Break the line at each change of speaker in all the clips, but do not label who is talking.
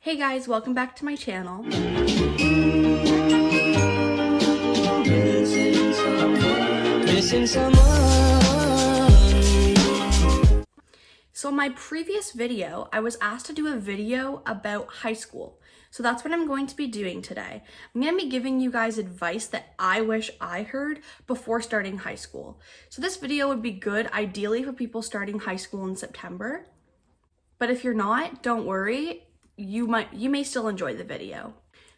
Hey guys, welcome back to my channel.
Missing someone.
So in my previous video, I was asked to do a video about high school. So that's what I'm going to be doing today. I'm going to be giving you guys advice that I wish I heard before starting high school. So this video would be good ideally for people starting high school in September. But if you're not, don't worry. You may still enjoy the video.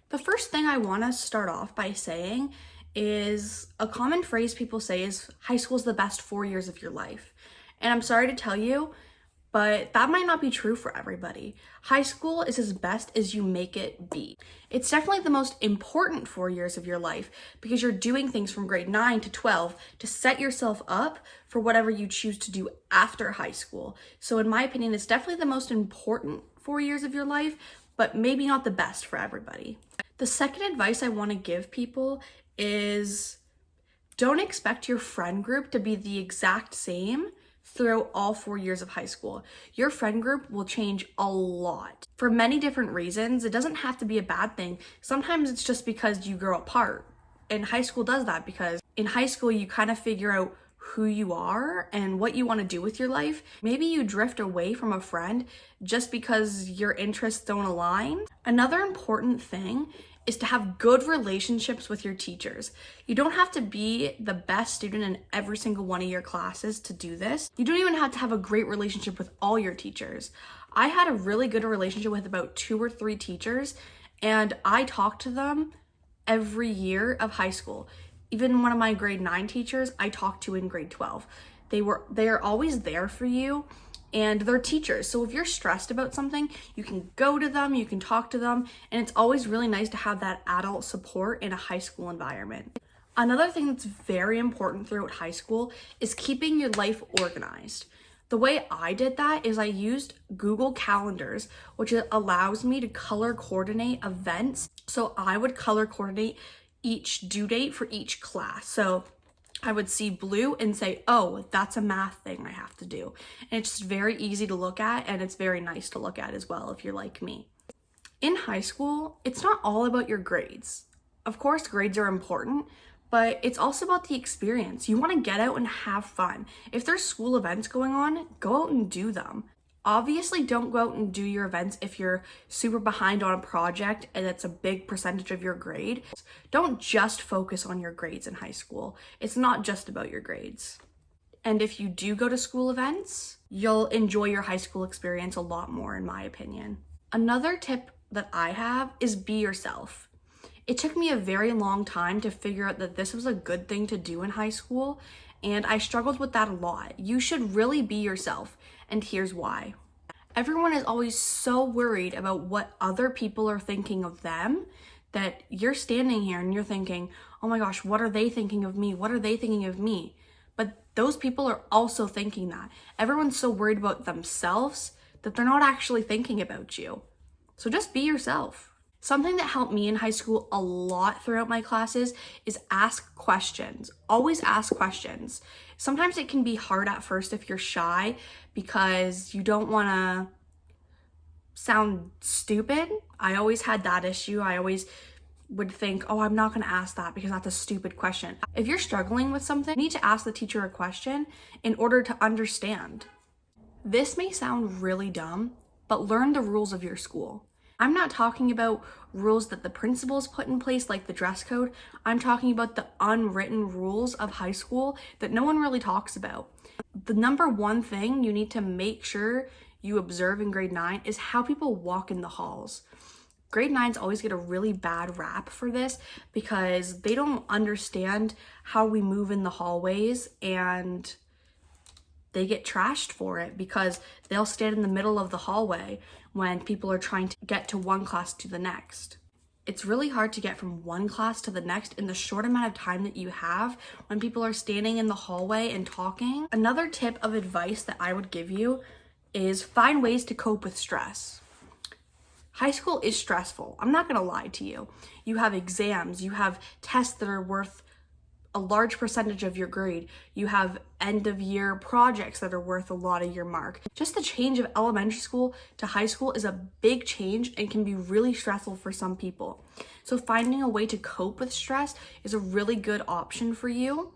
The first thing I want to start off by saying is a common phrase people say is high school is the best 4 years of your life. And I'm sorry to tell you, but that might not be true for everybody. High school is as best as you make it be. It's definitely the most important 4 years of your life because you're doing things from grade 9 to 12 to set yourself up for whatever you choose to do after high school. So in my opinion, it's definitely the most important 4 years of your life, but maybe not the best for everybody. The second advice I want to give people is don't expect your friend group to be the exact same throughout all 4 years of high school. Your friend group will change a lot for many different reasons. It doesn't have to be a bad thing. Sometimes it's just because you grow apart. And high school does that because in high school you kind of figure out who you are and what you want to do with your life. Maybe you drift away from a friend just because your interests don't align. Another important thing is to have good relationships with your teachers. You don't have to be the best student in every single one of your classes to do this. You don't even have to have a great relationship with all your teachers. I had a really good relationship with about 2 or 3 teachers, and I talked to them every year of high school. Even one of my grade 9 teachers I talked to in grade 12. They are always there for you. And they're teachers. So if you're stressed about something, you can go to them, you can talk to them, and it's always really nice to have that adult support in a high school environment. Another thing that's very important throughout high school is keeping your life organized. The way I did that is I used Google Calendars, which allows me to color coordinate events. So I would color coordinate each due date for each class. So I would see blue and say, oh, that's a math thing I have to do. And it's just very easy to look at, and it's very nice to look at as well if you're like me. In high school, it's not all about your grades. Of course, grades are important, but it's also about the experience. You want to get out and have fun. If there's school events going on, go out and do them. Obviously, don't go out and do your events if you're super behind on a project and it's a big percentage of your grade. Don't just focus on your grades in high school. It's not just about your grades. And if you do go to school events, you'll enjoy your high school experience a lot more, in my opinion. Another tip that I have is be yourself. It took me a very long time to figure out that this was a good thing to do in high school, and I struggled with that a lot. You should really be yourself, and here's why. Everyone is always so worried about what other people are thinking of them that you're standing here and you're thinking, oh my gosh, what are they thinking of me? What are they thinking of me? But those people are also thinking that. Everyone's so worried about themselves that they're not actually thinking about you. So just be yourself. Something that helped me in high school a lot throughout my classes is ask questions. Always ask questions. Sometimes it can be hard at first if you're shy because you don't want to sound stupid. I always had that issue. I always would think, oh, I'm not going to ask that because that's a stupid question. If you're struggling with something, you need to ask the teacher a question in order to understand. This may sound really dumb, but learn the rules of your school. I'm not talking about rules that the principals put in place, like the dress code. I'm talking about the unwritten rules of high school that no one really talks about. The number one thing you need to make sure you observe in grade 9 is how people walk in the halls. Grade 9s always get a really bad rap for this because they don't understand how we move in the hallways, and they get trashed for it because they'll stand in the middle of the hallway when people are trying to get to one class to the next. It's really hard to get from one class to the next in the short amount of time that you have when people are standing in the hallway and talking. Another tip of advice that I would give you is find ways to cope with stress. High school is stressful. I'm not gonna lie to you. You have exams, you have tests that are worth a large percentage of your grade. You have end of year projects that are worth a lot of your mark. Just the change of elementary school to high school is a big change and can be really stressful for some people. So finding a way to cope with stress is a really good option for you.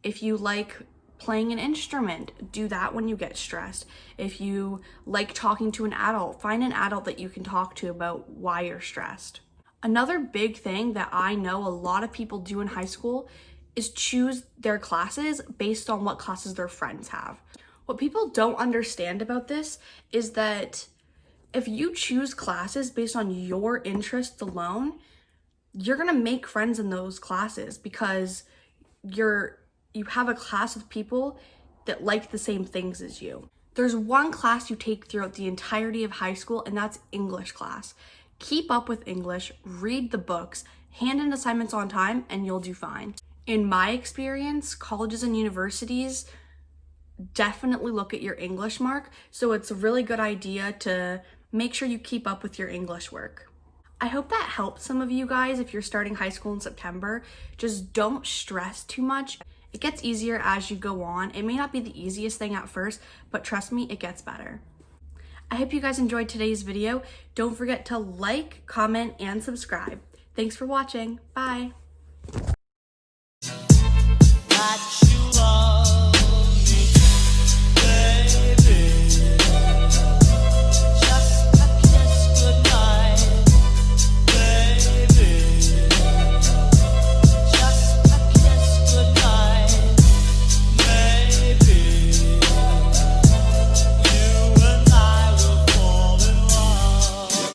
If you like playing an instrument, do that when you get stressed. If you like talking to an adult, find an adult that you can talk to about why you're stressed. Another big thing that I know a lot of people do in high school is choose their classes based on what classes their friends have. What people don't understand about this is that if you choose classes based on your interests alone, you're gonna make friends in those classes because you have a class of people that like the same things as you. There's one class you take throughout the entirety of high school, and that's English class. Keep up with English, read the books, hand in assignments on time, and you'll do fine. In my experience, colleges and universities definitely look at your English mark, so it's a really good idea to make sure you keep up with your English work. I hope that helped some of you guys if you're starting high school in September. Just don't stress too much. It gets easier as you go on. It may not be the easiest thing at first, but trust me, it gets better. I hope you guys enjoyed today's video. Don't forget to like, comment, and subscribe. Thanks for watching. Bye.